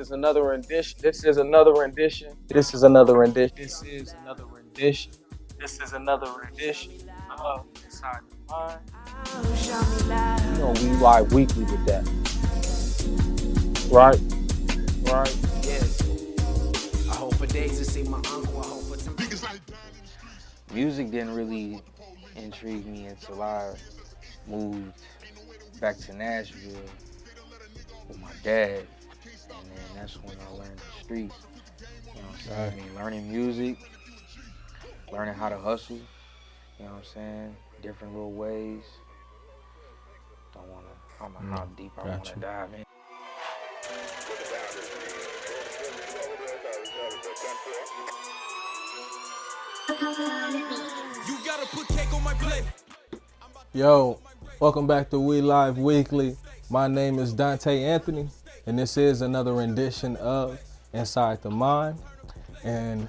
is another rendition. This is another rendition. This is another rendition. This is another rendition. This is another rendition of Inside the Mind. You know, we live weekly with that. Right? Right? Yeah. I hope for days to see my uncle. I hope for some. Music didn't really intrigue me until I moved back to Nashville with my dad, and then that's when I learned the streets. You know what I'm saying? I mean, learning music, learning how to hustle. You know what I'm saying? Different little ways. I don't know how deep I want to dive in. You gotta put cake on my plate. Yo, welcome back to We Live Weekly. My name is Dante Anthony, and this is another rendition of Inside the Mind. And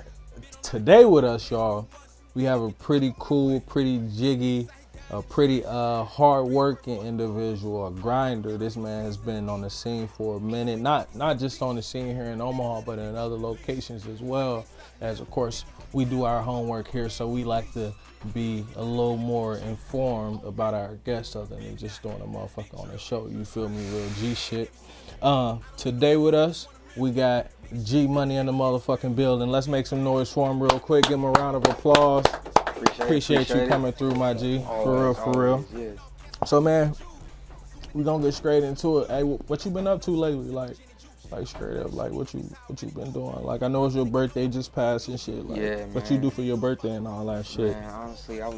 today with us, y'all, we have a pretty cool, pretty jiggy, a pretty hard-working individual, a grinder. This man has been on the scene for a minute, not just on the scene here in Omaha, but in other locations as well. As of course, we do our homework here, so we like to be a little more informed about our guests other than just throwing a motherfucker on the show. You feel me? Real G shit. Today with us, we got GeMoney in the motherfucking building. Let's make some noise for him real quick. Give him a round of applause. Appreciate you coming through, my G. Always, For real. Yes. So, man, we gonna get straight into it. Hey, what you been up to lately? Like straight up, like what you been doing? Like, I know it's your birthday just passed and shit. Like, Yeah, what man. you do for your birthday and all that shit? Man, honestly, I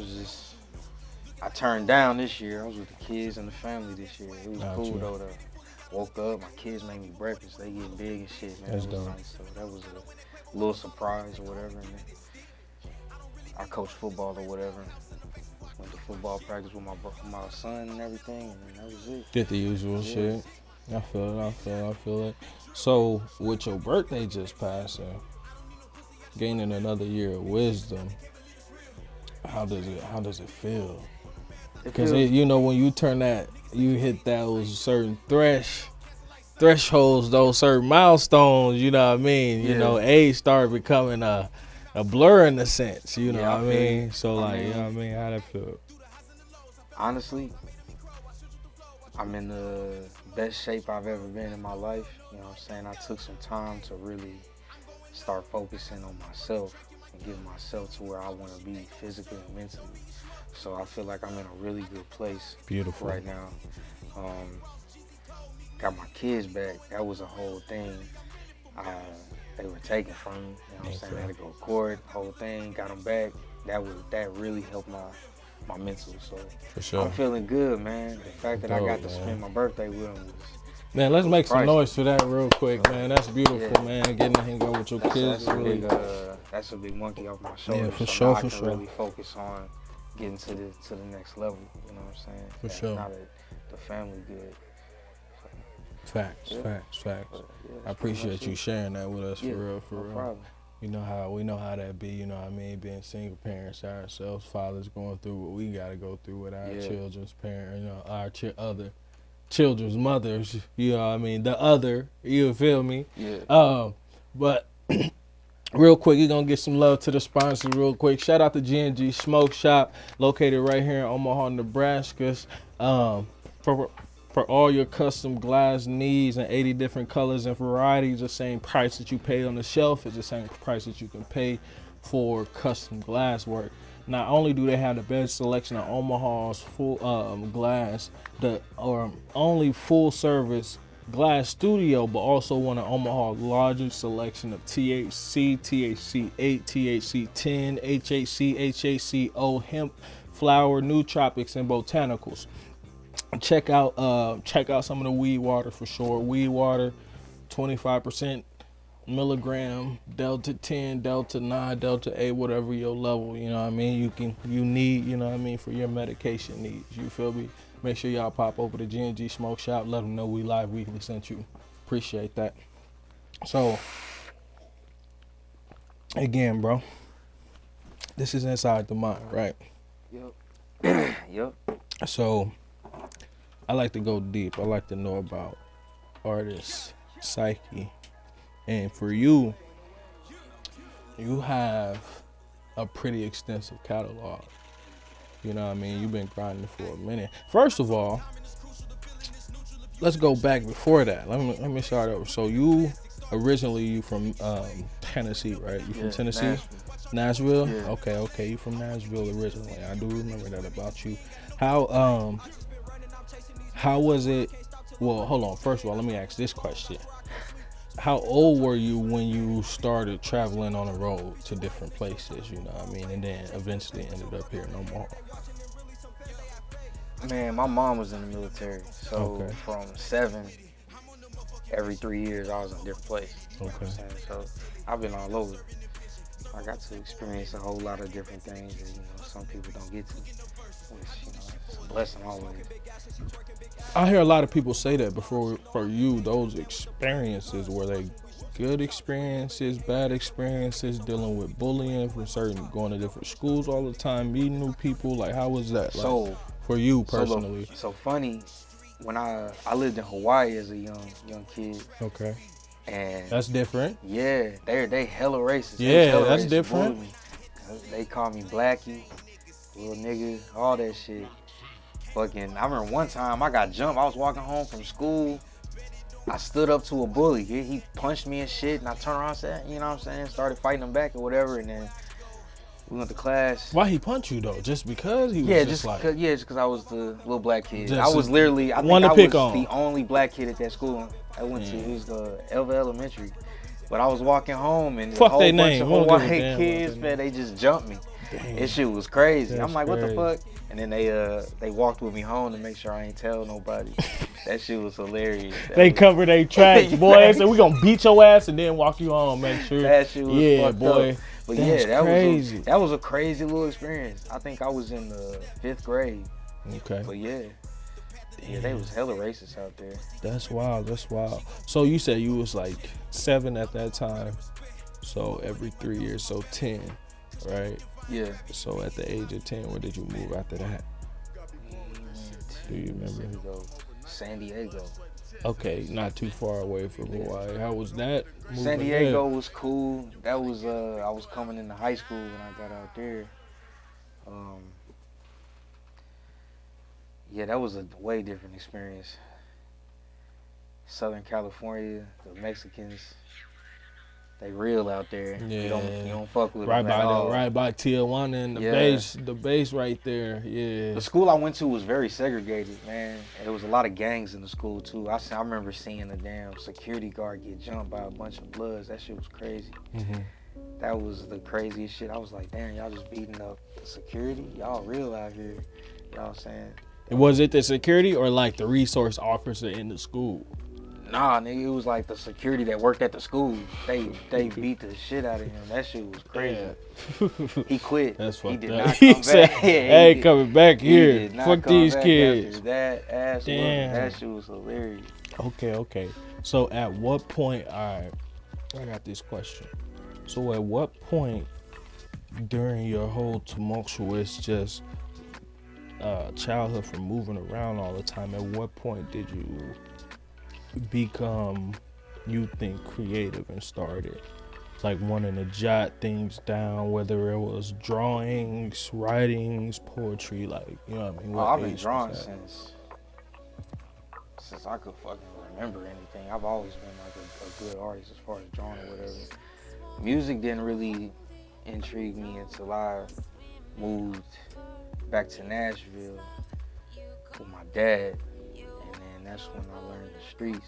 turned down this year. I was with the kids and the family this year. It was cool though. Woke up, my kids made me breakfast. They getting big and shit, man. That's it was dope. nice. So that was a little surprise or whatever. And I coach football or whatever. Went to football practice with my son and everything, and that was it. Did the usual shit. I feel it. So, with your birthday just passing, gaining another year of wisdom, how does it feel? Because you know, when you turn that, you hit those certain thresholds, those certain milestones. You know what I mean? Yeah. You know, age started becoming a blur in a sense. You know Yeah, what I mean? So like, you know what I mean? How that feel? Honestly, I'm in the best shape I've ever been in my life. You know what I'm saying? I took some time to really start focusing on myself and getting myself to where I want to be physically and mentally. So I feel like I'm in a really good place. Beautiful. Right now. Got my kids back. That was a whole thing. They were taken from me. You know what I'm saying? I had to go to court, whole thing, got them back. That really helped my mental. So For sure. I'm feeling good, man. The fact that I got to spend my birthday with them was, man, let's make some noise for that real quick, man. That's beautiful, man. Getting to hang out with your kids. That's a big monkey off my shoulder. Yeah, for so sure, now I for can sure. really focus on getting to the next level. You know what I'm saying? For sure. Now that the family good. Facts. I appreciate you sharing that with us, for real. Problem. We know how that be, you know what I mean, being single parents ourselves, fathers going through what we gotta go through with our children's parents, you know, our other children's mothers, you know what I mean, the other, you feel me? Yeah. But real quick, you're gonna get some love to the sponsors real quick. Shout out to G&G Smoke Shop, located right here in Omaha, Nebraska. For all your custom glass needs in 80 different colors and varieties, the same price that you pay on the shelf is the same price that you can pay for custom glass work. Not only do they have the best selection of Omaha's full glass, the only full service glass studio, but also one of Omaha's largest selection of THC, THC8, THC10, HHC, HACO, hemp, flower, nootropics, and botanicals. Check out some of the weed water for sure. Weed water, 25% milligram, Delta 10, Delta 9, Delta 8, whatever your level, you know what I mean, you need, you know what I mean, for your medication needs. You feel me? Make sure y'all pop over to G&G Smoke Shop. Let them know We Live Weekly sent you. Appreciate that. So, again, bro, this is Inside the Mind, right? Yep. So, I like to go deep. I like to know about artists' psyche, And for you, you have a pretty extensive catalog. You know what I mean? You've been grinding for a minute. First of all, let's go back before that. Let me start over. So you from Tennessee, right? You from Yeah, Tennessee? Nashville. Nashville? Yeah. Okay, you from Nashville originally. I do remember that about you. How how was it? Well, hold on. First of all, let me ask this question. How old were you when you started traveling on the road to different places, you know what I mean? And then eventually ended up here no more. Man, my mom was in the military, so Okay. from 7, every 3 years I was in a different place. You know what I'm Okay. saying? So I've been all over. I got to experience a whole lot of different things that some people don't get to, which it's a blessing always. I hear a lot of people say that before. For you, those experiences, were they good experiences, bad experiences, dealing with bullying from certain, going to different schools all the time, meeting new people? Like, how was that? Like, So for you so personally? so funny. When I lived in Hawaii as a young kid, Okay. and That's different. yeah, they hella racist. They was Yeah, hella that's racist, different. bullied me. They called me Blackie, little nigga, all that shit. Fucking, I remember one time I got jumped. I was walking home from school. I stood up to a bully. He punched me and shit, and I turned around and said, you know what I'm saying? Started fighting him back or whatever, and then we went to class. Why he punch you though? Just because he was Yeah, just like just cause I was the little black kid. I just was literally, I one think to I pick was on. the only black kid at that school I went to. It was Elva Elementary. But I was walking home and a Fuck whole they bunch name. of We don't give a Hawaii damn about kids, their man, name. they just jumped me. Damn. This shit was crazy. That's I'm like, what the crazy. fuck? And then they walked with me home to make sure I ain't tell nobody. That shit was hilarious. They was, cover their tracks, boy. They said we gonna beat your ass and then walk you home. Make sure. that shit was Yeah, fucked boy. up. But That's yeah, crazy. that was a crazy little experience. I think I was in the 5th grade. Okay. But yeah, they was hella racist out there. That's wild. That's wild. So you said you was like 7 at that time. So every 3 years, so 10, right? Yeah. So at the age of 10, where did you move after that? Do you remember? San Diego. Okay, not too far away from Hawaii. How was that? San Diego was cool. That was I was coming into high school when I got out there. Yeah, that was a way different experience. Southern California, the Mexicans, they real out there. Yeah. You don't fuck with Right them by at all. right by Tijuana and the base right there. Yeah. The school I went to was very segregated, man. And there was a lot of gangs in the school too. I remember seeing a damn security guard get jumped by a bunch of Bloods. That shit was crazy. Mm-hmm. That was the craziest shit. I was like, damn, y'all just beating up the security? Y'all real out here. You know what I'm saying? Was it the security or like the resource officer in the school? Nah, nigga, it was like the security that worked at the school. They beat the shit out of him. That shit was crazy. Yeah. He quit. That's fucked he did up. not He come said, back. I ain't coming back here. Fuck these kids. That ass Damn. that shit was hilarious. Okay. So at what point, all right, I got this question. So at what point during your whole tumultuous just childhood from moving around all the time, at what point did you become, you think, creative and started like wanting to jot things down, whether it was drawings, writings, poetry, like, you know what I mean? I've been drawing since I could fucking remember anything. I've always been like a good artist as far as drawing or whatever. Music didn't really intrigue me until I moved back to Nashville with my dad, and then that's when I learned the streets.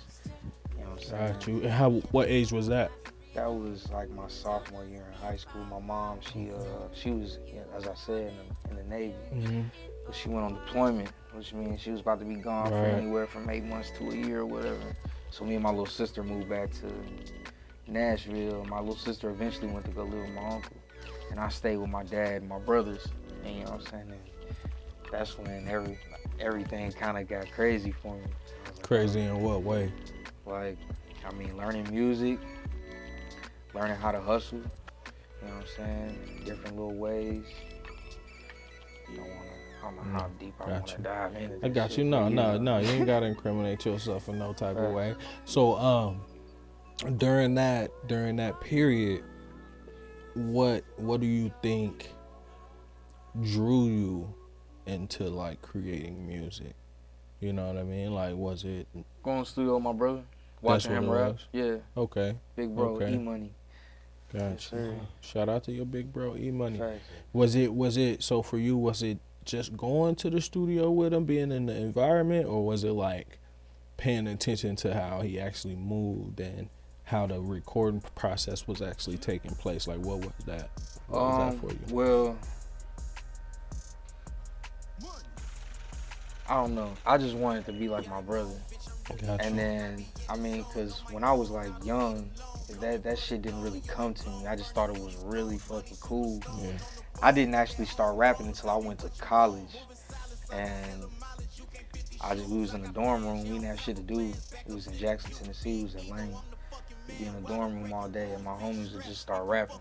You know what I'm saying? Got you. And what age was that? That was like my sophomore year in high school. My mom, she was, as I said, in the Navy. Mm-hmm. But she went on deployment, which means she was about to be gone for anywhere from 8 months to a year or whatever. So me and my little sister moved back to Nashville. My little sister eventually went to go live with my uncle. And I stayed with my dad and my brothers. And you know what I'm saying? And that's when everything kind of got crazy for me. Like, crazy in what way? Like, I mean, learning music, learning how to hustle, you know what I'm saying? Different little ways. I don't know how deep I want to dive into this. I got shit, you. No, you ain't got to incriminate yourself in no type of way. So, during that period, what do you think drew you into like creating music? You know what I mean? Like, was it Going to the studio with my brother, that's watching what him it rap. was? Yeah, Okay, big bro, okay, E-Money. Yes, gotcha. sir. Shout out to your big bro E-Money. Facts. Was it so for you? Was it just going to the studio with him, being in the environment, or was it like paying attention to how he actually moved and how the recording process was actually taking place? Like, what was that? What was that for you? Well, I don't know. I just wanted to be like my brother. Gotcha. And then, I mean, because when I was like young, that shit didn't really come to me. I just thought it was really fucking cool. Yeah. I didn't actually start rapping until I went to college. And we was in the dorm room. We didn't have shit to do. We was in Jackson, Tennessee. We was in Lane. We'd be in the dorm room all day, and my homies would just start rapping.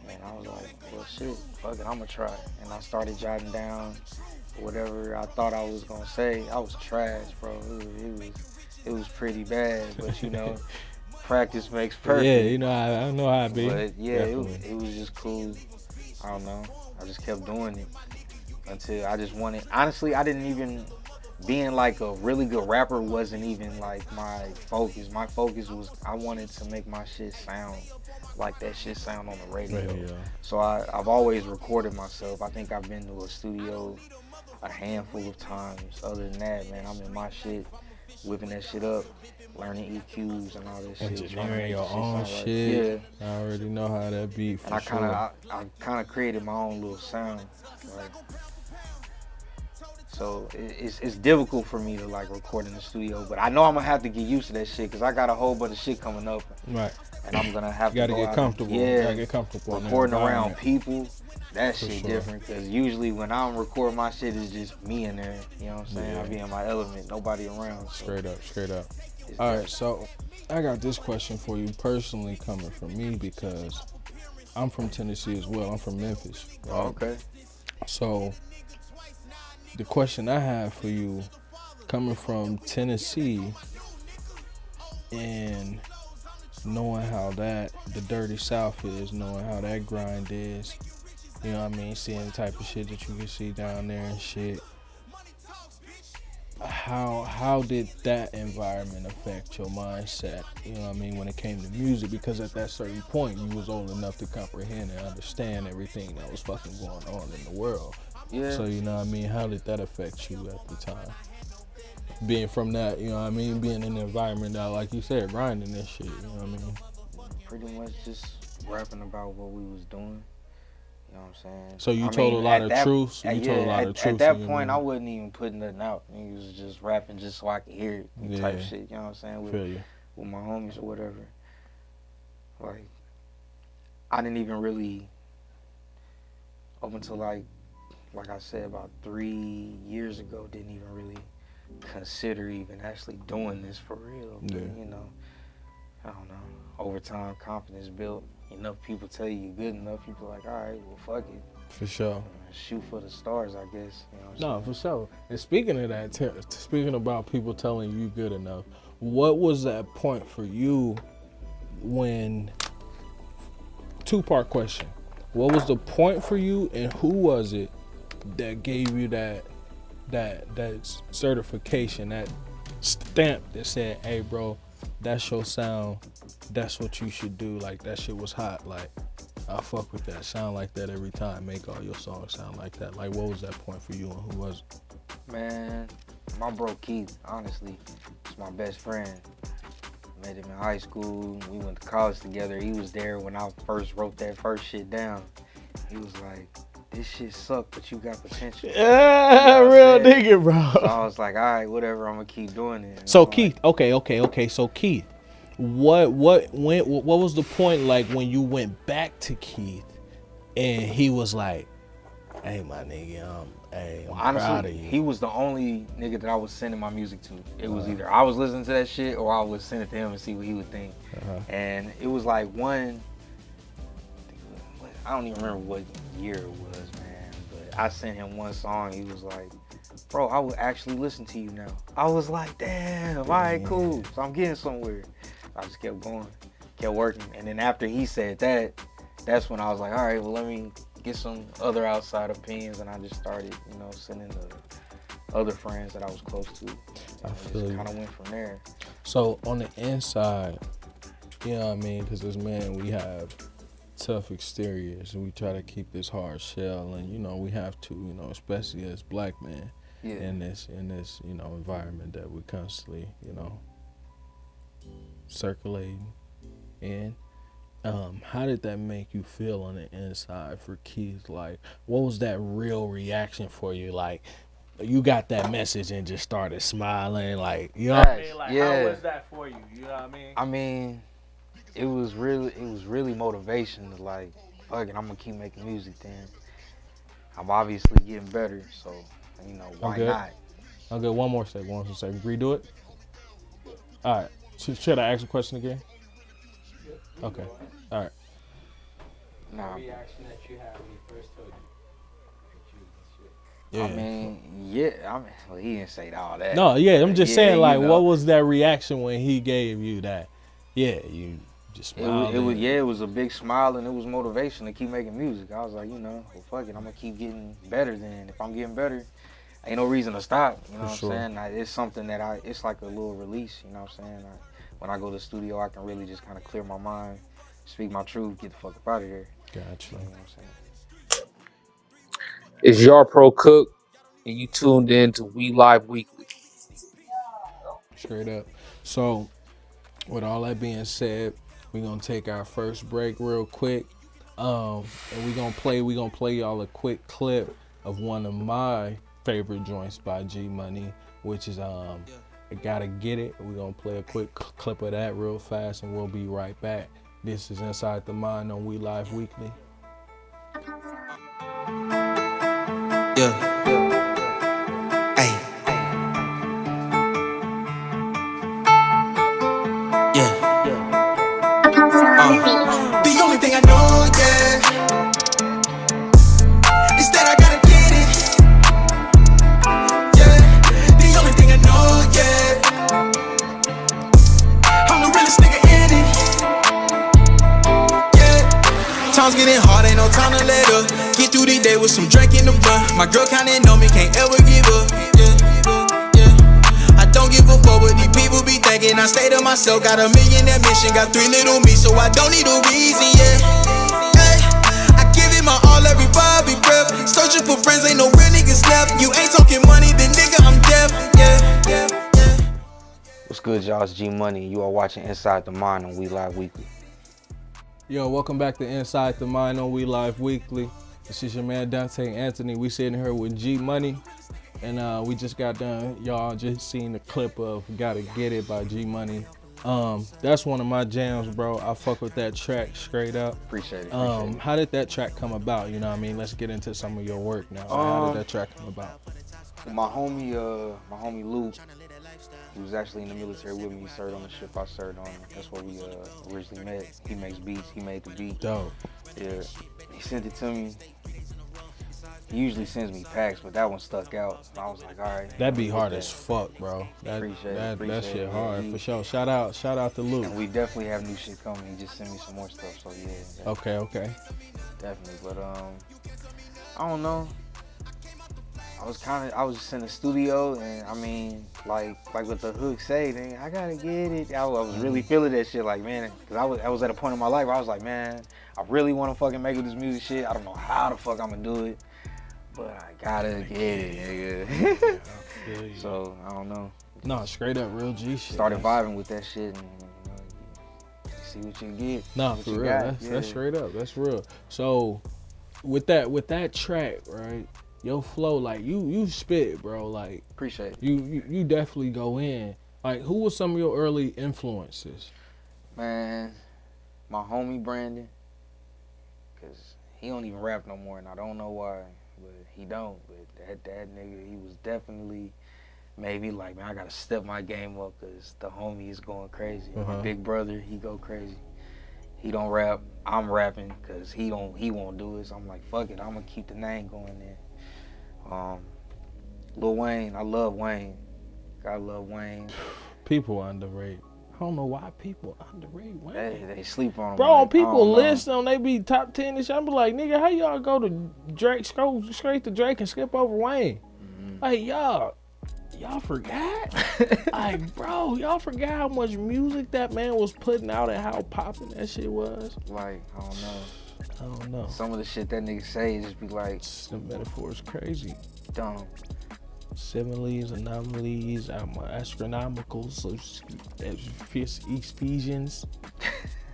And I was like, well, shit, fuck it, I'ma try. And I started jotting down whatever I thought I was gonna say. I was trash, bro. It was pretty bad, but you know, practice makes perfect. Yeah, you know, I know how it be. But yeah, it Definitely. was just cool. I don't know. I just kept doing it until I just wanted. Honestly, I didn't even being like a really good rapper wasn't even like my focus. My focus was I wanted to make my shit sound like that shit sound on the radio. So I've always recorded myself. I think I've been to a studio a handful of times. Other than that, man, I'm in my shit, whipping that shit up, learning EQs and all this shit. Engineering your own shit. Yeah. I already know how that be for And sure. I kind of created my own little sound. Like, so it's difficult for me to like record in the studio, but I know I'm gonna have to get used to that shit because I got a whole bunch of shit coming up. Right. And I'm gonna have You to gotta go get out comfortable. And, yeah, You gotta get comfortable. recording around people. That For shit sure. different because usually when I'm recording my shit, it's just me in there. You know what I'm saying? Yeah. I be in my element, nobody around. So Straight up, straight up. it's All different. right, so I got this question for you personally coming from me because I'm from Tennessee as well. I'm from Memphis. Right? Oh, okay. So the question I have for you coming from Tennessee and knowing how the dirty South is, knowing how that grind is, you know what I mean, seeing the type of shit that you can see down there and shit. How did that environment affect your mindset, you know what I mean, when it came to music? Because at that certain point, you was old enough to comprehend and understand everything that was fucking going on in the world. Yeah. So, you know what I mean, how did that affect you at the time? Being from that, you know what I mean, being in an environment that, like you said, grinding this shit, you know what I mean? Pretty much just rapping about what we was doing. You know what I'm saying? So you I told mean, a lot at of that- truths? at- You yeah, told a lot at, of truths. At that in your point, I music. wasn't even putting nothing out. He was just rapping just so I could hear it type Yeah. shit. You know what I'm saying? Feel you. With my homies or whatever. Like, I didn't even really, up until like I said, about 3 years ago, didn't even really consider even actually doing this for real. But, Yeah. you know, I don't know. Over time, confidence built. Enough people tell you you're good enough. People like, all right, well, fuck it. For sure. Shoot for the stars, I guess. You know what I'm No, saying? for sure. And speaking of that, speaking about people telling you good enough, what was that point for you when, two-part question, what was the point for you and who was it that gave you that certification, that stamp that said, hey bro, that's your sound, that's what you should do, like that shit was hot, like I fuck with that, sound like that every time, make all your songs sound like that? Like, what was that point for you and who was it? Man, my bro Keith, honestly, is my best friend. Met him in high school. We went to college together. He was there when I first wrote that first shit down. He was like, this shit suck, but you got potential. Yeah, You know real what I'm saying? nigga, bro. So I was like, all right, whatever, I'm gonna keep doing it. And So I'm Keith, okay. So Keith, what was the point like when you went back to Keith and he was like, hey my nigga, I'm honestly, proud of you. he was the only nigga that I was sending my music to. It was either I was listening to that shit or I would send it to him and see what he would think. And it was like I don't even remember what year it was, man. But I sent him one song. He was like, bro, I would actually listen to you now. I was like, damn, all right, cool. So I'm getting somewhere. I just kept going, kept working. And then after he said that, that's when I was like, all right, well, let me get some other outside opinions. And I just started, you know, sending the other friends that I was close to. I And feel just you. kind of went from there. So on the inside, you know what I mean? Because as men, we have tough exteriors and we try to keep this hard shell, and you know we have to, you know, especially as black men Yeah. in this you know environment that we constantly, you know, circulating in. How did that make you feel on the inside for Keith? Like, what was that real reaction for you? Like, you got that message and just started smiling, like, you know what I mean? Like, Yeah. how was that for you? You know what I mean? I mean, it was really motivation to like, fuck it, I'm gonna keep making music then. I'm obviously getting better, so, you know, why not? Okay, one more second. Redo it. All right. Should I ask a question again? Okay. All right. Nah, reaction that you had when he first told you Yeah. I mean, well, he didn't say all that. No, yeah, I'm just saying, like, you know. what was that reaction when he gave you that? Yeah, you just smiled. It was a big smile, and it was motivation to keep making music. I was like, you know, well, fuck it, I'm gonna keep getting better then. If I'm getting better, ain't no reason to stop. You know what I'm saying? It's something that it's like a little release. You know what I'm saying? When I go to the studio, I can really just kind of clear my mind, speak my truth, get the fuck up out of here. Gotcha. You know what I'm saying? It's your pro cook, and you tuned in to We Live Weekly. Straight up. So, with all that being said, we're gonna take our first break real quick. And we're gonna play y'all a quick clip of one of my favorite joints by GeMoney, which is I Gotta Get It. We're gonna play a quick clip of that real fast, and we'll be right back. This is Inside the Mind on We Live Weekly. Yeah. Hey. Yeah. The only thing I know, yeah, is that I gotta get it. Yeah. The only thing I know, yeah, I'm the realest nigga in it. Yeah. Time's getting hard, ain't no time to let up. Get through the day with some drink in the blunt. My girl counting on me, can't ever give up. Yeah, yeah. I don't give a fuck what these people be thinking. I stay to myself, got a million ambition, got 3 little me, so I don't need a reason. Yeah, hey, I give it my all, every bar be breath. Searching for friends, ain't no real niggas left. You ain't talking money, then nigga I'm deaf. Yeah, yeah, yeah. What's good, y'all? It's GeMoney. You are watching Inside the Mind on We Live Weekly. Yo, welcome back to Inside the Mind on We Live Weekly. This is your man Dante Anthony. We sitting here with GeMoney, and we just got done. Y'all just seen the clip of "Gotta Get It" by GeMoney. That's one of my jams, bro. I fuck with that track straight up. Appreciate it. How did that track come about? You know what I mean? Let's get into some of your work now. How did that track come about? My homie Luke, he was actually in the military with me. He served on the ship I served on. That's where we originally met. He makes beats. He made the beat. Dope. Yeah. He sent it to me. He usually sends me packs, but that one stuck out. I was like, all right. That be hard as fuck, bro. Appreciate That shit it. hard Yeah, for sure. Shout out to Luke. And we definitely have new shit coming. He just sent me some more stuff, so yeah. Okay. Definitely, but I don't know. I was just in the studio, and I mean, like what the hook say, nigga, I gotta get it. I was really feeling that shit, like, man, because I was at a point in my life where I was like, man, I really want to fucking make this music shit. I don't know how the fuck I'm gonna do it, but I gotta get it, nigga. So I don't know. No, straight up real G shit. Started vibing with that shit, and you know, you see what you get. Nah, what for you real. got. That's straight up. That's real. So with that track, right? Your flow, like you spit, bro. Like Appreciate it. you definitely go in. Like, who were some of your early influences? Man, my homie Brandon, cause he don't even rap no more, and I don't know why, but he don't. But that nigga, he was definitely made me like, man, I gotta step my game up, cause the homie is going crazy. My big brother, he go crazy. He don't rap, I'm rapping, cause he won't do it. So I'm like, fuck it, I'm gonna keep the name going there. Lil Wayne, I love Wayne. I love Wayne. People underrate. I don't know why people underrate Wayne. They sleep on him. Bro, like, I people don't know. list them, they be top 10 and shit. I'm like, nigga, how y'all go to Drake, go straight to Drake and skip over Wayne? Like, y'all forgot? Like, bro, y'all forgot how much music that man was putting out and how popping that shit was? Like, I don't know. I don't know. Some of the shit that nigga say just be like, The metaphor is crazy. dumb. Similes, anomalies, astronomical, so Ephesians,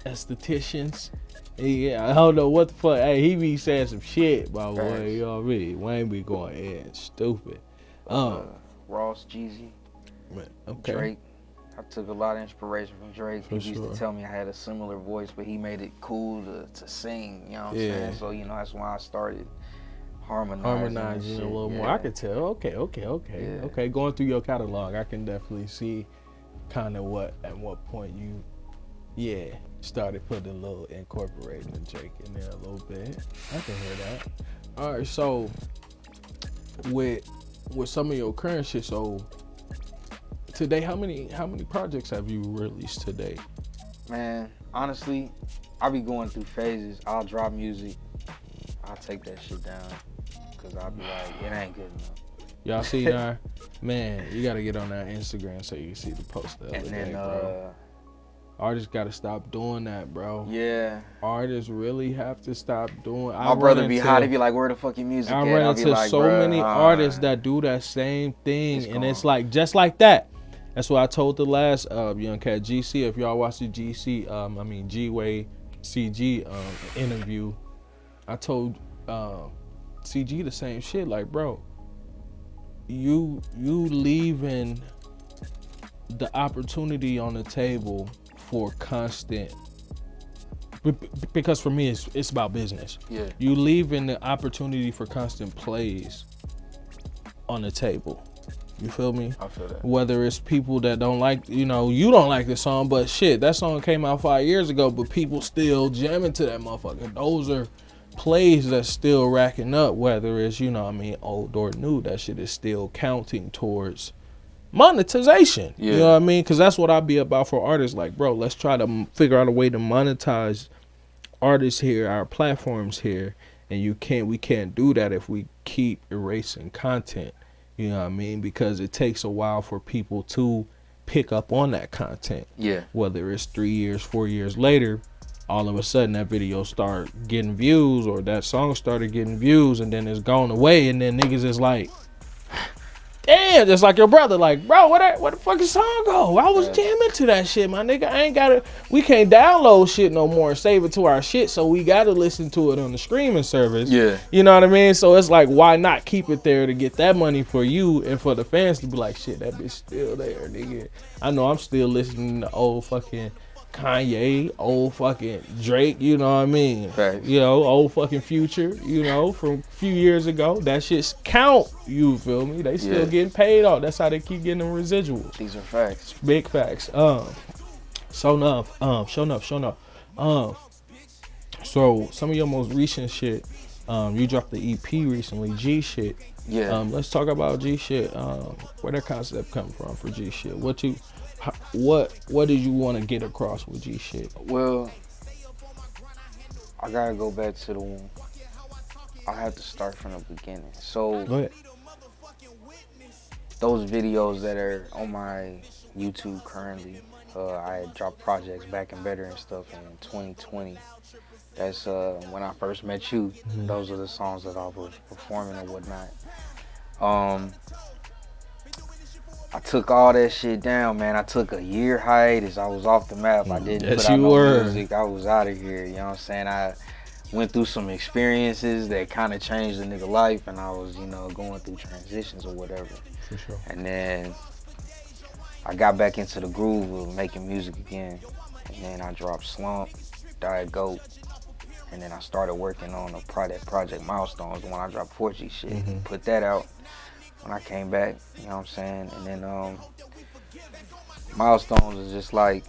estheticians. Yeah, I don't know what the fuck. Hey, he be saying some shit, by the way. You know what I mean? Wayne be going in stupid. Ross, Jeezy, Okay. Drake. I took a lot of inspiration from Drake. For He used sure. to tell me I had a similar voice, but he made it cool to sing. You know what I'm saying? So that's why I started harmonizing a little more. I could tell. Okay. Going through your catalog, I can definitely see kind of at what point you, started putting a little incorporating the Drake in there a little bit. I can hear that. All right, so with some of your current shit, so today, how many projects have you released today? Man, honestly, I be going through phases. I'll drop music. I'll take that shit down. Cause I'll be like, it ain't good enough. Y'all see that? Man, you gotta get on that Instagram so you can see the post the other And day, then, bro. Artists gotta stop doing that, bro. yeah. Artists really have to stop doing. My brother be hot. He be like, where the fuck your music I at? run I'll be into like, so bruh, many artists that do that same thing, and it's like just like that. That's what I told the last young cat GC. If y'all watch the GC, G-Way CG interview, I told CG the same shit. Like, bro, you leaving the opportunity on the table for constant. Because for me, it's about business. Yeah. You leaving the opportunity for constant plays on the table. You feel me? I feel that. Whether it's people that don't like, you don't like the song, but shit, that song came out 5 years ago, but people still jamming to that motherfucker. Those are plays that's still racking up, whether it's, old or new. That shit is still counting towards monetization. Yeah. You know what I mean? Because that's what I be about for artists. Like, bro, let's try to figure out a way to monetize artists here, our platforms here, and we can't do that if we keep erasing content. You know what I mean? Because it takes a while for people to pick up on that content. Yeah. Whether it's 3 years, 4 years later, all of a sudden that video start getting views or that song started getting views, and then it's gone away, and then niggas is like, damn, just like your brother, like, bro, where the fucking song go? I was jamming to that shit, my nigga. We can't download shit no more and save it to our shit, so we gotta listen to it on the streaming service. Yeah. You know what I mean? So it's like, why not keep it there to get that money for you and for the fans to be like, shit, that bitch still there, nigga. I know I'm still listening to old fucking Kanye, old fucking Drake, you know what I mean? Facts. Old fucking Future, from a few years ago. That shit's count, you feel me? They still getting paid off. That's how they keep getting them residuals. These are facts. Big facts. Show enough. So some of your most recent shit, you dropped the EP recently, G shit. Yeah. Let's talk about G shit. Where that concept come from for G shit? What did you want to get across with G shit? Well, I gotta go back to the one. I have to start from the beginning. So Go ahead. those videos that are on my YouTube currently, I had dropped projects Back and Better and stuff in 2020. That's when I first met you. Those are the songs that I was performing and whatnot. I took all that shit down, man. I took a year hiatus. I was off the map. I didn't put out no music. I was out of here. You know what I'm saying? I went through some experiences that kind of changed the nigga life, and I was, going through transitions or whatever. For sure. And then I got back into the groove of making music again. And then I dropped Slump, Diet Goat, and then I started working on a project Milestones when I dropped 4G shit. Put that out. When I came back, you know what I'm saying? And then Milestones is just like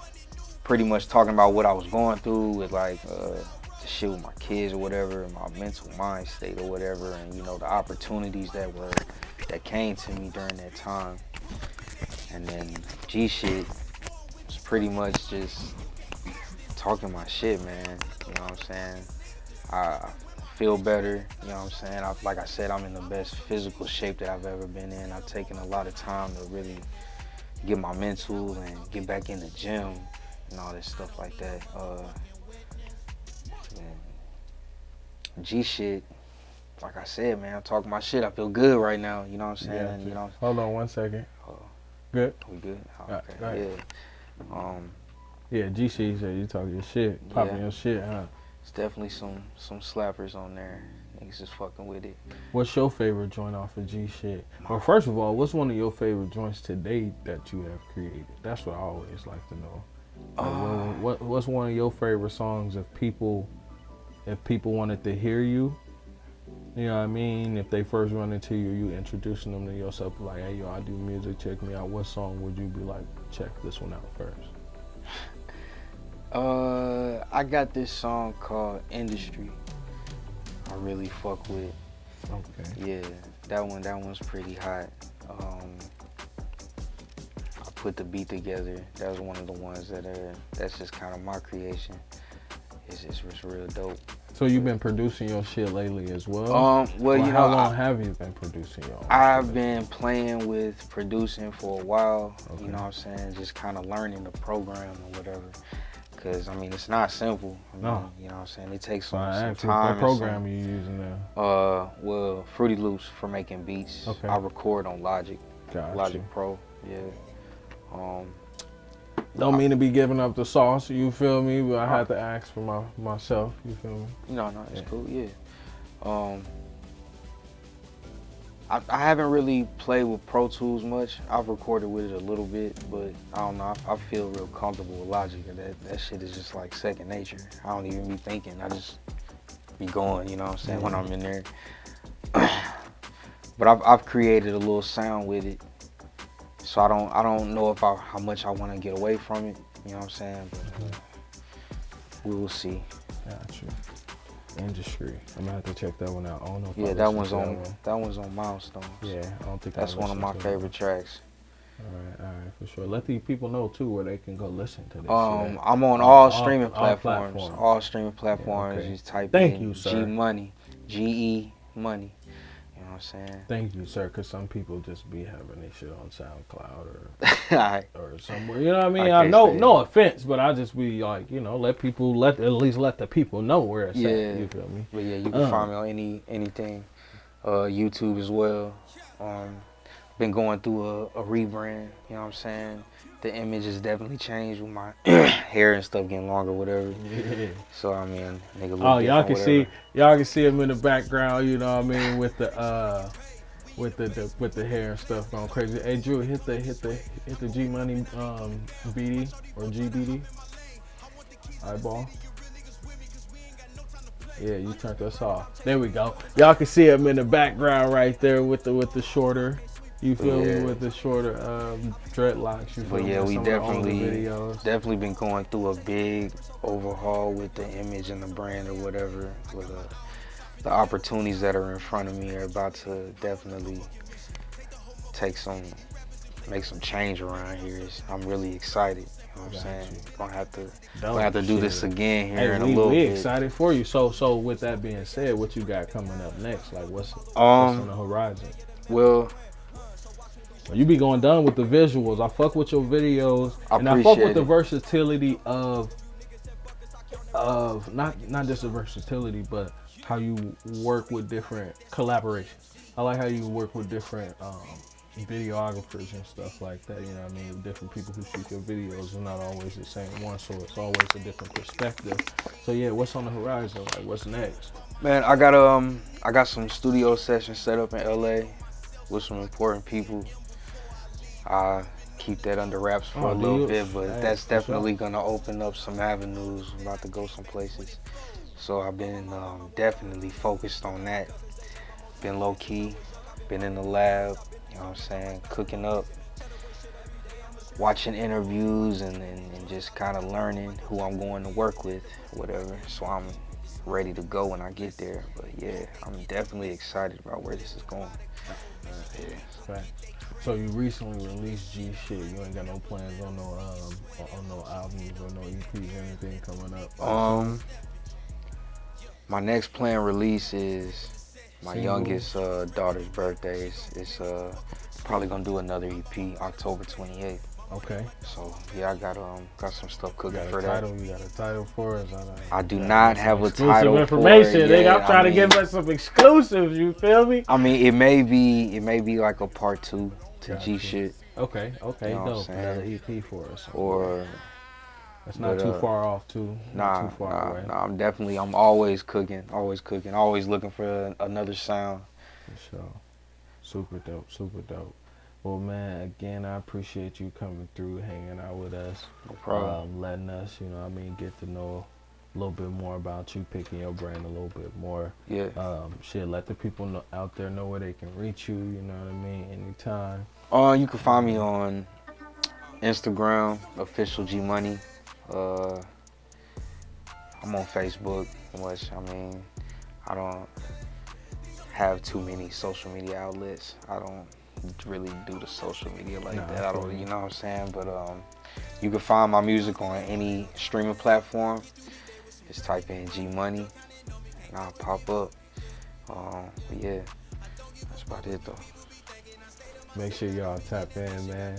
pretty much talking about what I was going through with like the shit with my kids or whatever, my mental mind state or whatever, and the opportunities that came to me during that time. And then G shit was pretty much just talking my shit, man. You know what I'm saying? I feel better, you know what I'm saying? Like I said, I'm in the best physical shape that I've ever been in. I've taken a lot of time to really get my mental and get back in the gym and all this stuff like that. G shit, like I said, man, I'm talking my shit. I feel good right now, you know what I'm saying? Yeah. You know, Hold on 1 second. Good. we good? Right, Okay, right. yeah. Yeah, G shit, you talking your shit, popping Yeah. your shit, huh? It's definitely some slappers on there. Niggas is fucking with it. What's your favorite joint off of G shit? Well, first of all, what's one of your favorite joints today that you have created? That's what I always like to know. Like, what's one of your favorite songs if people wanted to hear you? You know what I mean? If they first run into you, you introducing them to yourself, like, hey, yo, I do music, check me out. What song would you be like, check this one out first? I got this song called Industry. I really fuck with. Okay. Yeah, that one's pretty hot. I put the beat together. That was one of the ones that's just kind of my creation. It's real dope. So you've been producing your shit lately as well? Well, you know, how long have you been producing your own I've shit? been playing with producing for a while. Okay. You know what I'm saying? Just kind of learning the program or whatever. Cause I mean, it's not simple. I mean, No. You know what I'm saying? It takes So I some asked you, time. what and program some- you using now? Well, Fruity Loops for making beats. Okay. I record on Logic. Got Logic you. Pro. Yeah. Don't mean to be giving up the sauce, you feel me? But I had to ask for myself, you feel me? No, it's Yeah. cool. Yeah. I haven't really played with Pro Tools much. I've recorded with it a little bit, but I don't know. I feel real comfortable with Logic. That shit is just like second nature. I don't even be thinking. I just be going. You know what I'm saying? When I'm in there. But I've created a little sound with it, so I don't know how much I want to get away from it. You know what I'm saying? But we will see. Got you. Industry. I'm gonna have to check that one out. I don't know if I Yeah, that listened one's to on that one's on Milestones. Yeah, I don't think That's I one of my listened to favorite tracks. All right, for sure. Let the people know too where they can go listen to this. I'm on all streaming platforms. platforms. All streaming platforms. okay. You type Thank in you, sir. GeMoney, GE Money. You know what I'm saying? Thank you, sir, because some people just be having their shit on SoundCloud Alright. or somewhere. You know what I mean? I I can't know, say no offense, but I just be like, you know, at least let the people know where it's Yeah. at. You feel me? But yeah, you can find me on anything. YouTube as well. Been going through a rebrand. You know what I'm saying? The image has definitely changed with my hair and stuff getting longer, whatever. Yeah. So I mean, nigga look Oh, y'all different, can whatever. y'all can see him in the background. You know what I mean, with the with the hair and stuff going crazy. Hey, Drew, hit the GeMoney BD or GBD eyeball. Yeah, you turned us off. There we go. Y'all can see him in the background right there with the shorter. You feel me, Yeah. with the shorter dreadlocks. You feel But me? yeah, we Some of the older definitely been going through a big overhaul with the image and the brand or whatever. With the opportunities that are in front of me are about to definitely make some change around here. I'm really excited. You know what I'm saying? Gonna have to do this again here in a little we bit. excited for you. So with that being said, what you got coming up next? Like what's on the horizon? Well, You be going done with the visuals. I fuck with your videos, and I fuck with the versatility of not just the versatility, but how you work with different collaborations. I like how you work with different videographers and stuff like that. You know what I mean? Different people who shoot your videos are not always the same one, so it's always a different perspective. So yeah, what's on the horizon? Like what's next? man, I got some studio sessions set up in LA with some important people. I keep that under wraps for a little bit, but that's definitely gonna open up some avenues. I'm about to go some places, so I've been definitely focused on that. Been low key, been in the lab. You know what I'm saying? Cooking up, watching interviews, and just kind of learning who I'm going to work with, whatever. So I'm ready to go when I get there. But yeah, I'm definitely excited about where this is going. Yeah. Right. So you recently released G shit. You ain't got no plans on no albums or no EPs, anything coming up? My next planned release is my Single. youngest daughter's birthday. It's probably gonna do another EP October 28th. Okay. So yeah, I got some stuff You cooking got for a that. title? You got a title for us? I do not have a Exclusive title information. for it. Nigga, Yeah, I'm trying to give us some exclusives. You feel me? I mean, it may be like a part 2 to Gotcha. G shit, Okay. You know what I'm Dope. saying? Another EP for us. or That's not but, too far off, too. Not nah, too far away. I'm always cooking, always looking for another sound. For sure. Super dope. Super dope. Well, man, again, I appreciate you coming through, hanging out with us. No problem. Letting us, get to know a little bit more about you, picking your brain a little bit more. Yeah. Let the people out there know where they can reach you, you know what I mean, anytime. You can find me on Instagram, official GeMoney. I'm on Facebook, which I don't have too many social media outlets. I don't really do the social media like that. I don't, you know what I'm saying? But you can find my music on any streaming platform. Just type in GeMoney and I'll pop up. But yeah, that's about it though. Make sure y'all tap in, man.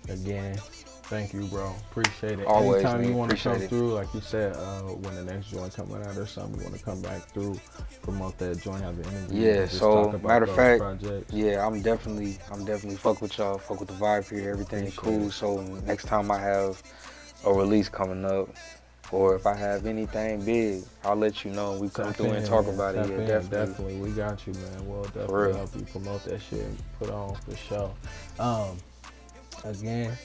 Again, thank you, bro. Appreciate it. Always, Anytime man. you want to come Appreciate it. through, like you said, when the next joint coming out or something, you want to come back through, promote that joint, have an interview. Yeah, just so talk about matter of those fact, projects. yeah, I'm definitely fuck with y'all, fuck with the vibe here, everything is Appreciate cool. it. So next time I have a release coming up, or if I have anything big, I'll let you know. We come Tap through and in, talk man. about it. Tap Yeah, in, definitely. We got you, man. We'll For definitely real. help you promote that shit and put on for sure. Again,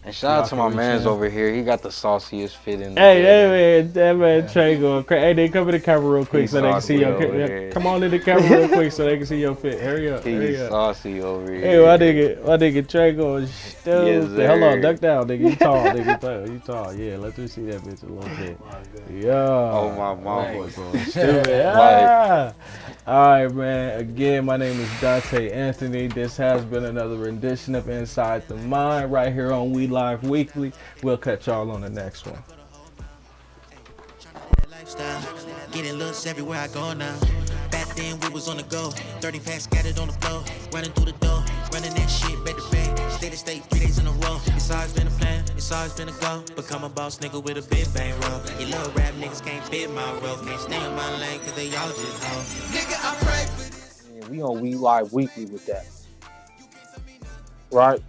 And shout out to Y'all my can mans reach in. over here. He got the sauciest fit in the that man Trey going crazy. Hey, they come in the camera real quick He's so they can see saucy your over fit. here. Come on in the camera real quick so they can see your fit. Hurry up. He's saucy over here. Hey, my nigga Trey going stupid. Yes, Hold on, sir. duck down, nigga. You tall, nigga. You tall. Yeah, let them see that bitch a little bit. Yeah. Oh, my mama. Boy going stupid. Ah. All right, man. Again, my name is Dante Anthony. This has been another rendition of Inside the Mind right here on We Live Weekly. We'll catch y'all on the next one. Lifestyle, getting looks everywhere I go now. Back then we was on the go, 30 packs scattered on the floor, running through the door, running that shit back to back, state to state 3 days in a row. It's always been a plan, it's always been a go. Become a boss nigga with a big bang roll. You little rap niggas can't fit my role, can't stay in my lane 'cause they all just hoe. Nigga, I pray for this. Yeah, we on We Live Weekly with that. Right?